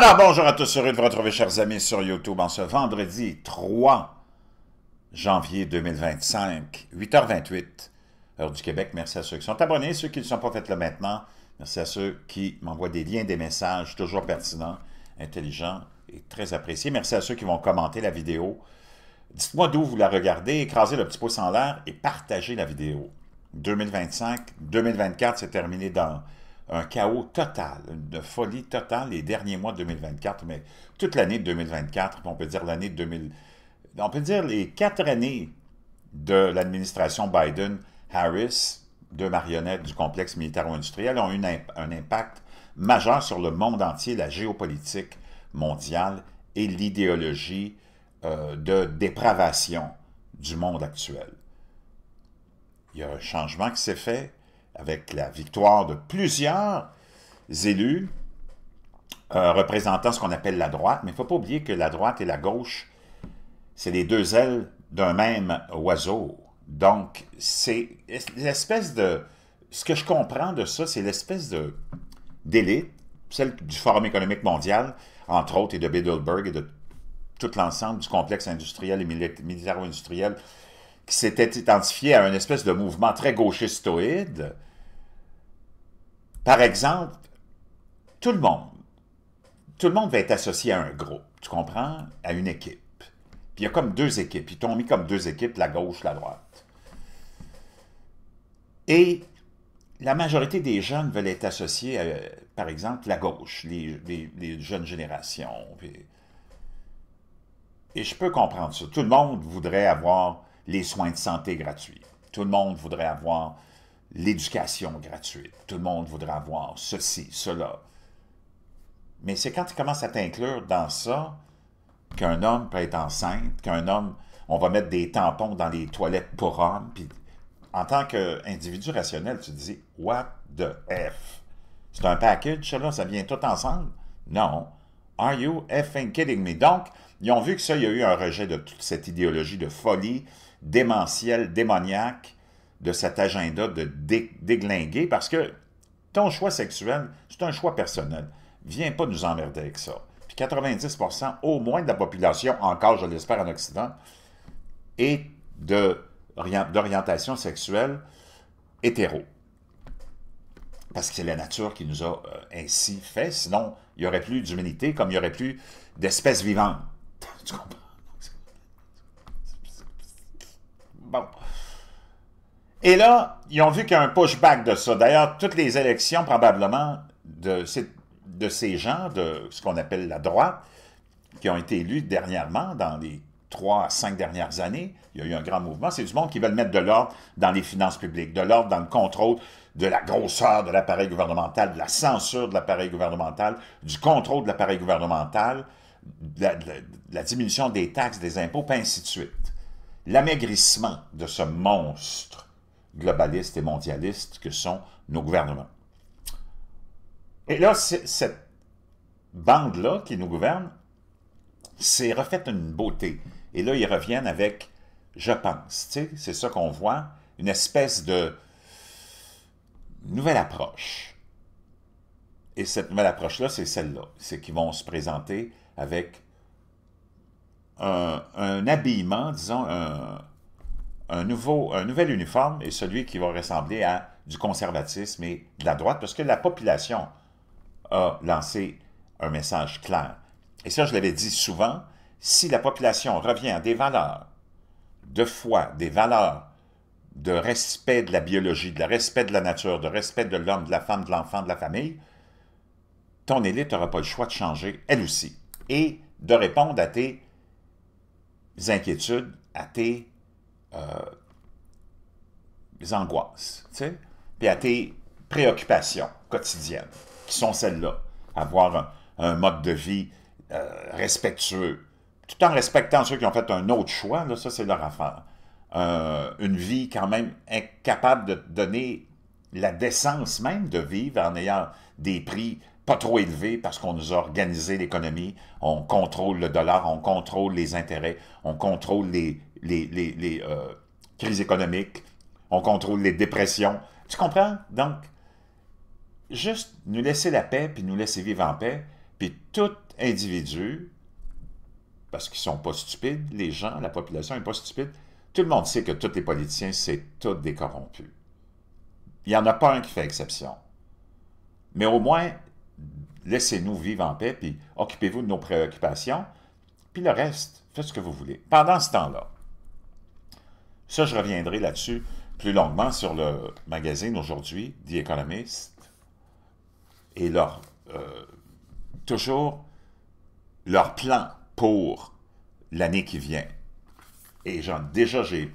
Alors, bonjour à tous, heureux de vous retrouver, chers amis, sur YouTube en ce vendredi 3 janvier 2025, 8h28, heure du Québec. Merci à ceux qui sont abonnés, ceux qui ne sont pas faits là maintenant. Merci à ceux qui m'envoient des liens, des messages, toujours pertinents, intelligents et très appréciés. Merci à ceux qui vont commenter la vidéo. Dites-moi d'où vous la regardez, écrasez le petit pouce en l'air et partagez la vidéo. 2025, 2024, c'est terminé dans un chaos total, une folie totale les derniers mois de 2024, mais toute l'année de 2024, on peut dire l'année de 2000, on peut dire les 4 années de l'administration Biden-Harris, deux marionnettes du complexe militaro-industriel, ont eu un impact majeur sur le monde entier, la géopolitique mondiale et l'idéologie de dépravation du monde actuel. Il y a un changement qui s'est fait avec la victoire de plusieurs élus représentant ce qu'on appelle la droite. Mais il ne faut pas oublier que la droite et la gauche, c'est les deux ailes d'un même oiseau. Donc, c'est l'espèce de... Ce que je comprends de ça, c'est l'espèce d'élite, celle du Forum économique mondial, entre autres, et de Bilderberg et de tout l'ensemble du complexe industriel et militaro-industriel, qui s'était identifié à une espèce de mouvement très gauchistoïde. Par exemple, tout le monde va être associé à un groupe, tu comprends, à une équipe. Puis il y a comme deux équipes, ils t'ont mis comme deux équipes, la gauche, la droite. Et la majorité des jeunes veulent être associés à, par exemple, la gauche, les jeunes générations. Et je peux comprendre ça. Tout le monde voudrait avoir les soins de santé gratuits. Tout le monde voudrait avoir l'éducation gratuite. Tout le monde voudrait avoir ceci, cela. Mais c'est quand tu commences à t'inclure dans ça qu'un homme peut être enceinte, qu'un homme, on va mettre des tampons dans les toilettes pour hommes, puis en tant qu'individu rationnel, tu te dis « What the F? » C'est un package, ça là, ça vient tout ensemble? Non. Are you effing kidding me? Donc, ils ont vu que ça, il y a eu un rejet de toute cette idéologie de folie, démentielle, démoniaque, de cet agenda de déglinguer, parce que ton choix sexuel, c'est un choix personnel. Viens pas nous emmerder avec ça. Puis 90% au moins de la population, encore je l'espère en Occident, est d'orientation sexuelle hétéro. Parce que c'est la nature qui nous a ainsi fait, sinon il n'y aurait plus d'humanité comme il n'y aurait plus d'espèces vivantes. Tu comprends? Bon. Et là, ils ont vu qu'il y a un pushback de ça. D'ailleurs, toutes les élections, probablement, de ces gens, de ce qu'on appelle la droite, qui ont été élus dernièrement, dans les 3 à 5 dernières années, il y a eu un grand mouvement. C'est du monde qui veulent mettre de l'ordre dans les finances publiques, de l'ordre dans le contrôle de la grosseur de l'appareil gouvernemental, de la censure de l'appareil gouvernemental, du contrôle de l'appareil gouvernemental, de la diminution des taxes, des impôts, puis ainsi de suite. L'amaigrissement de ce monstre globaliste et mondialiste que sont nos gouvernements. Et là, cette bande-là qui nous gouverne, c'est refait une beauté. Et là, ils reviennent avec, je pense, tu sais, c'est ça qu'on voit, une espèce de nouvelle approche. Et cette nouvelle approche-là, c'est celle-là. C'est qu'ils vont se présenter avec un habillement, disons, un nouvel uniforme, et celui qui va ressembler à du conservatisme et de la droite, parce que la population a lancé un message clair. Et ça, je l'avais dit souvent, si la population revient à des valeurs de foi, des valeurs de respect de la biologie, de respect de la nature, de respect de l'homme, de la femme, de l'enfant, de la famille, ton élite n'aura pas le choix de changer, elle aussi, et de répondre à tes inquiétudes, à tes angoisses, tu sais, puis à tes préoccupations quotidiennes, qui sont celles-là. Avoir un mode de vie respectueux, tout en respectant ceux qui ont fait un autre choix, là, ça c'est leur affaire. Une vie quand même incapable de donner la décence même de vivre en ayant des prix pas trop élevés parce qu'on nous a organisé l'économie, on contrôle le dollar, on contrôle les intérêts, on contrôle les crises économiques, on contrôle les dépressions. Tu comprends? Donc, juste nous laisser la paix, puis nous laisser vivre en paix, Puis tout individu, parce qu'ils ne sont pas stupides, les gens, la population n'est pas stupide, tout le monde sait que tous les politiciens, c'est tous des corrompus. Il n'y en a pas un qui fait exception. Mais au moins, laissez-nous vivre en paix, puis occupez-vous de nos préoccupations, puis le reste, faites ce que vous voulez. Pendant ce temps-là, ça, je reviendrai là-dessus plus longuement sur le magazine aujourd'hui, The Economist, et toujours leur plan pour l'année qui vient. Et déjà, j'ai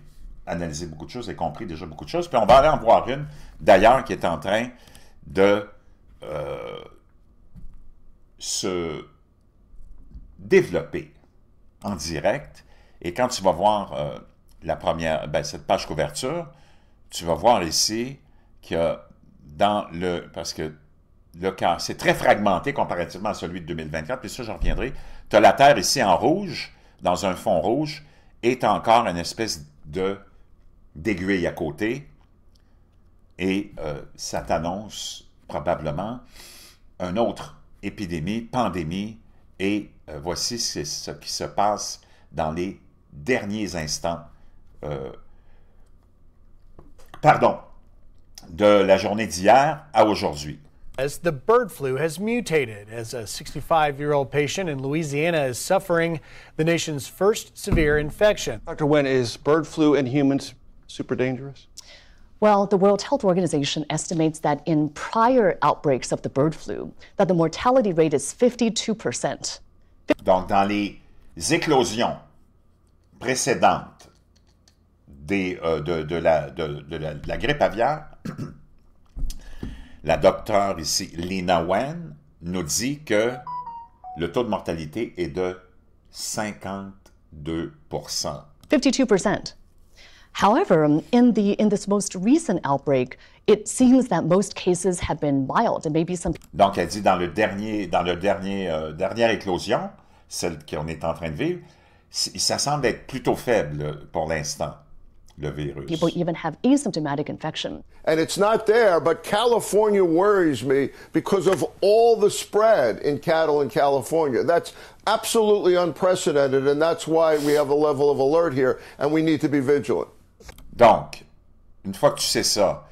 analysé beaucoup de choses et compris déjà beaucoup de choses. Puis on va aller en voir une, d'ailleurs, qui est en train de se développer en direct. Et quand tu vas voir la première, cette page couverture, tu vas voir ici qu'il y a parce que le cas, c'est très fragmenté comparativement à celui de 2024, puis ça, je reviendrai. Tu as la Terre ici en rouge, dans un fond rouge, et tu as encore une espèce d'aiguille à côté, et ça t'annonce probablement une autre épidémie, pandémie, et voici ce qui se passe dans les derniers instants, de la journée d'hier à aujourd'hui. As the bird flu has mutated, as a 65-year-old patient in Louisiana is suffering the nation's first severe infection. Dr. Wen, is bird flu in humans super dangerous? Well, the World Health Organization estimates that in prior outbreaks of the bird flu, that the mortality rate is 52%. Donc, dans les éclosions précédentes de la grippe aviaire, la docteure ici, Lina Wen, nous dit que le taux de mortalité est de 52%. 52%. However, in this most recent outbreak, it seems that most cases have been mild and maybe some. Donc, elle dit dans dernière éclosion, celle qu'on est en train de vivre, ça semble être plutôt faible pour l'instant, le virus. People even have asymptomatic infection. And it's not there, but California worries me because of all the spread in cattle in California. That's absolutely unprecedented, and that's why we have a level of alert here, and we need to be vigilant. Donc, une fois que tu sais ça,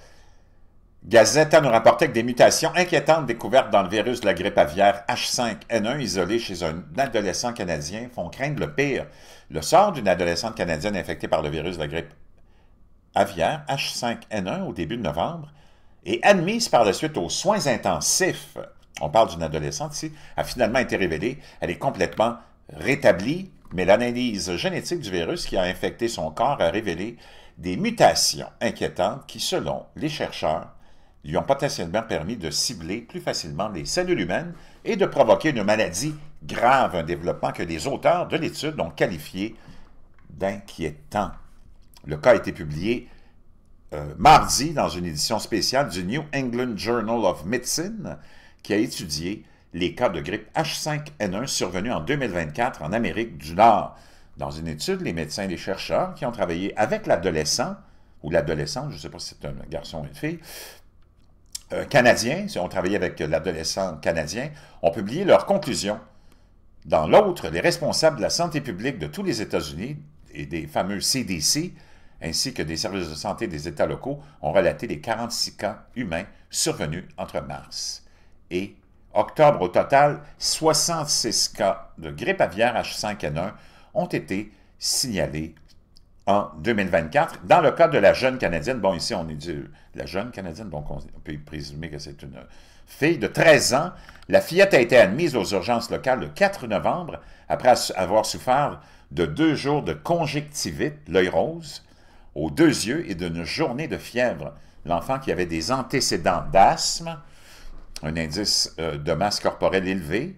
Gazeta nous rapportait que des mutations inquiétantes découvertes dans le virus de la grippe aviaire H5N1 isolé chez un adolescent canadien font craindre le pire. Le sort d'une adolescente canadienne infectée par le virus de la grippe aviaire H5N1 au début de novembre et admise par la suite aux soins intensifs, on parle d'une adolescente ici, a finalement été révélée. Elle est complètement rétablie, mais l'analyse génétique du virus qui a infecté son corps a révélé des mutations inquiétantes qui, selon les chercheurs, lui ont potentiellement permis de cibler plus facilement les cellules humaines et de provoquer une maladie grave, un développement que les auteurs de l'étude ont qualifié d'inquiétant. Le cas a été publié mardi dans une édition spéciale du New England Journal of Medicine qui a étudié les cas de grippe H5N1 survenus en 2024 en Amérique du Nord. Dans une étude, les médecins et les chercheurs qui ont travaillé avec l'adolescent, ou l'adolescente, je ne sais pas si c'est un garçon ou une fille, canadiens, qui ont travaillé avec l'adolescent canadien, ont publié leurs conclusions. Dans l'autre, les responsables de la santé publique de tous les États-Unis et des fameux CDC, ainsi que des services de santé des États locaux, ont relaté les 46 cas humains survenus entre mars et octobre. Au total, 66 cas de grippe aviaire H5N1 ont été signalés en 2024. Dans le cas de la jeune Canadienne, bon, ici, on est dit la jeune Canadienne, donc on peut présumer que c'est une fille de 13 ans. La fillette a été admise aux urgences locales le 4 novembre après avoir souffert de 2 jours de conjonctivite, l'œil rose, aux 2 yeux et d'une journée de fièvre. L'enfant qui avait des antécédents d'asthme, un indice de masse corporelle élevé,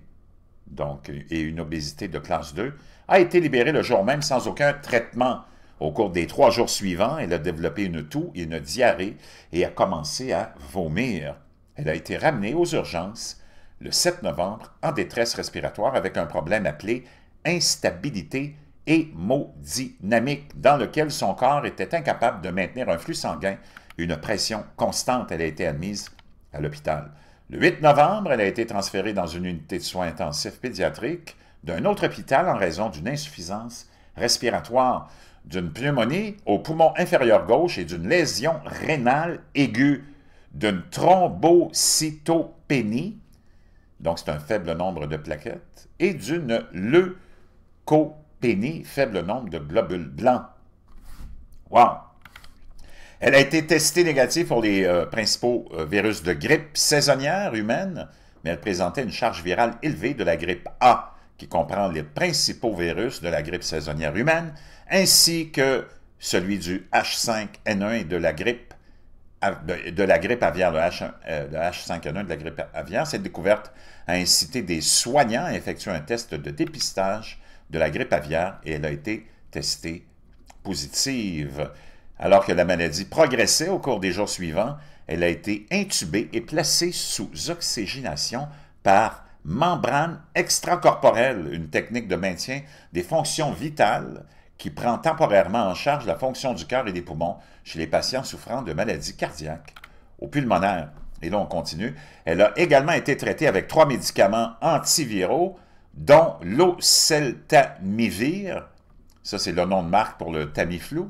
donc, et une obésité de classe 2, a été libérée le jour même sans aucun traitement. Au cours des 3 jours suivants, elle a développé une toux et une diarrhée et a commencé à vomir. Elle a été ramenée aux urgences le 7 novembre en détresse respiratoire avec un problème appelé instabilité hémodynamique dans lequel son corps était incapable de maintenir un flux sanguin et une pression constante. Elle a été admise à l'hôpital. Le 8 novembre, elle a été transférée dans une unité de soins intensifs pédiatriques d'un autre hôpital en raison d'une insuffisance respiratoire, d'une pneumonie au poumon inférieur gauche et d'une lésion rénale aiguë, d'une thrombocytopénie, donc c'est un faible nombre de plaquettes, et d'une leucopénie, faible nombre de globules blancs. Wow! Elle a été testée négative pour les principaux virus de grippe saisonnière humaine, mais elle présentait une charge virale élevée de la grippe A, qui comprend les principaux virus de la grippe saisonnière humaine, ainsi que celui du H5N1 et de la grippe aviaire, le H5N1 de la grippe aviaire. Cette découverte a incité des soignants à effectuer un test de dépistage de la grippe aviaire et elle a été testée positive. Alors que la maladie progressait au cours des jours suivants, elle a été intubée et placée sous oxygénation par membrane extracorporelle, une technique de maintien des fonctions vitales qui prend temporairement en charge la fonction du cœur et des poumons chez les patients souffrant de maladies cardiaques ou pulmonaires. Et là, on continue. Elle a également été traitée avec 3 médicaments antiviraux, dont l'oseltamivir, ça c'est le nom de marque pour le Tamiflu,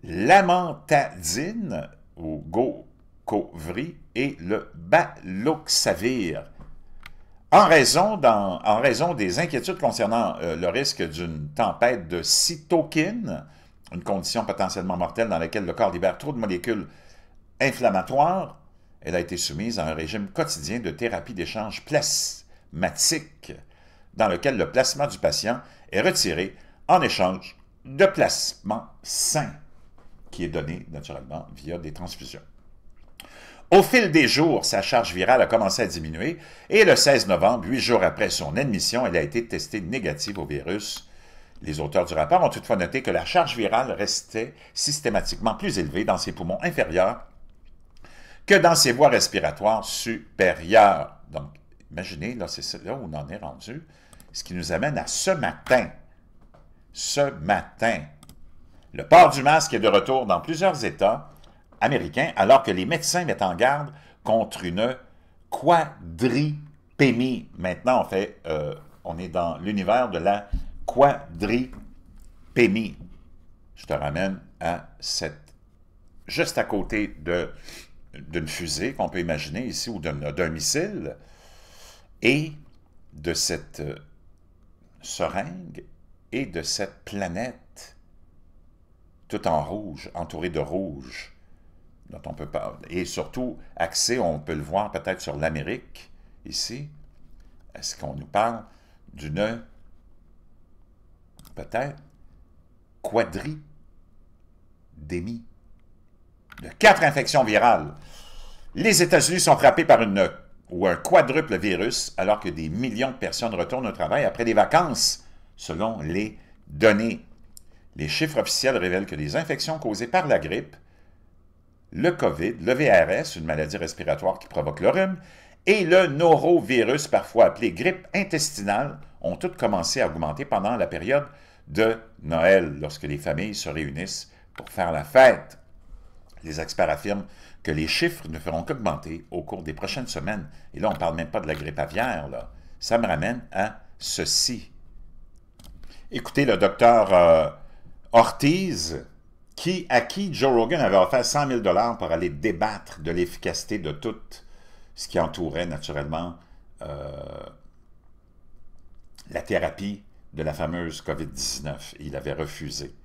l'amantadine, ou Gocovri, et le baloxavir. En raison des inquiétudes concernant le risque d'une tempête de cytokines, une condition potentiellement mortelle dans laquelle le corps libère trop de molécules inflammatoires, elle a été soumise à un régime quotidien de thérapie d'échange plasmatique, dans lequel le plasma du patient est retiré en échange de plasma sain, qui est donné naturellement via des transfusions. Au fil des jours, sa charge virale a commencé à diminuer et le 16 novembre, 8 jours après son admission, elle a été testée négative au virus. Les auteurs du rapport ont toutefois noté que la charge virale restait systématiquement plus élevée dans ses poumons inférieurs que dans ses voies respiratoires supérieures. Donc, imaginez, là, c'est là où on en est rendu, ce qui nous amène à ce matin. Ce matin, le port du masque est de retour dans plusieurs États américains, alors que les médecins mettent en garde contre une quadripémie. Maintenant, on est dans l'univers de la quadripémie. Je te ramène à juste à côté d'une fusée qu'on peut imaginer ici, ou d'un missile, et de cette seringue, et de cette planète, tout en rouge, entourée de rouge, dont on peut parler. Et surtout, axé, on peut le voir peut-être sur l'Amérique, ici. Est-ce qu'on nous parle d'une, peut-être, quadridémie, de 4 infections virales. Les États-Unis sont frappés par un quadruple virus, alors que des millions de personnes retournent au travail après des vacances, selon les données. Les chiffres officiels révèlent que les infections causées par la grippe, le COVID, le VRS, une maladie respiratoire qui provoque le rhume, et le norovirus, parfois appelé grippe intestinale, ont toutes commencé à augmenter pendant la période de Noël, lorsque les familles se réunissent pour faire la fête. Les experts affirment que les chiffres ne feront qu'augmenter au cours des prochaines semaines. Et là, on ne parle même pas de la grippe aviaire, là. Ça me ramène à ceci. Écoutez, le docteur Ortiz, à qui Joe Rogan avait offert 100 000 $ pour aller débattre de l'efficacité de tout ce qui entourait naturellement la thérapie de la fameuse COVID-19. Il avait refusé.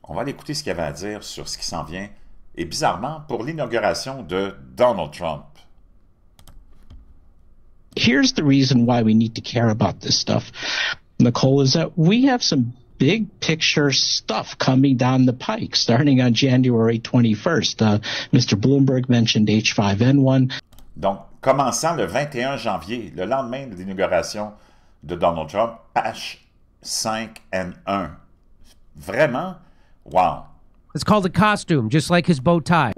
On va aller écouter ce qu'il avait à dire sur ce qui s'en vient, et bizarrement, pour l'inauguration de Donald Trump. Here's the reason why we need to care about this stuff, Nicole, is that we have some big picture stuff coming down the pike starting on January 21st. Mr. Bloomberg mentioned H5N1. Donc, commençant le 21 janvier, le lendemain de l'inauguration de Donald Trump, H5N1. Vraiment? Wow. It's called a costume, just like his bow tie.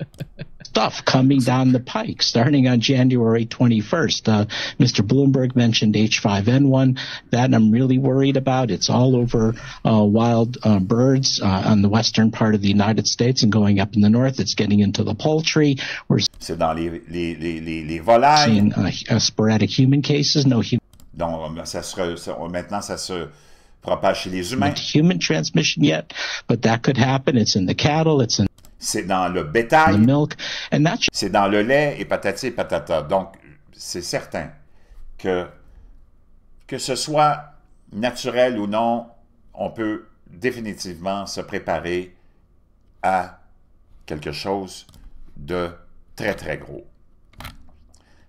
stuff coming down the pike starting on January 21st. Mr. Bloomberg mentioned H5N1. That I'm really worried about. It's all over wild birds on the western part of the United States and going up in the north. It's getting into the poultry. C'est dans les volailles. Seeing sporadic human cases, no human. Donc, maintenant, ça se propage chez les humains. Human transmission yet, but that could happen. It's in the cattle, it's in c'est dans le bétail, the milk, and that's c'est dans le lait et patati et patata. Donc, c'est certain que ce soit naturel ou non, on peut définitivement se préparer à quelque chose de très, très gros.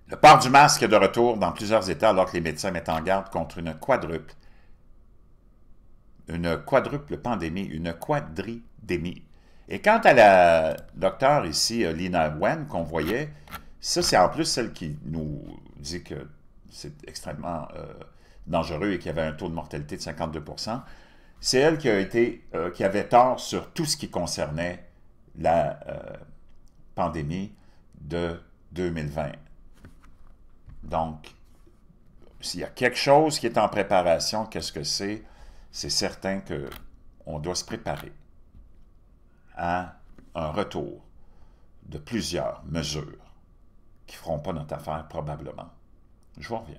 Le port du masque est de retour dans plusieurs États alors que les médecins mettent en garde contre une quadruple pandémie, une quadridémie. Et quant à la docteure ici, Lina Wen, qu'on voyait, ça c'est en plus celle qui nous dit que c'est extrêmement dangereux et qu'il y avait un taux de mortalité de 52%. C'est elle qui avait tort sur tout ce qui concernait la pandémie de 2020. Donc, s'il y a quelque chose qui est en préparation, qu'est-ce que c'est? C'est certain qu'on doit se préparer à un retour de plusieurs mesures qui ne feront pas notre affaire probablement. Je vous reviens.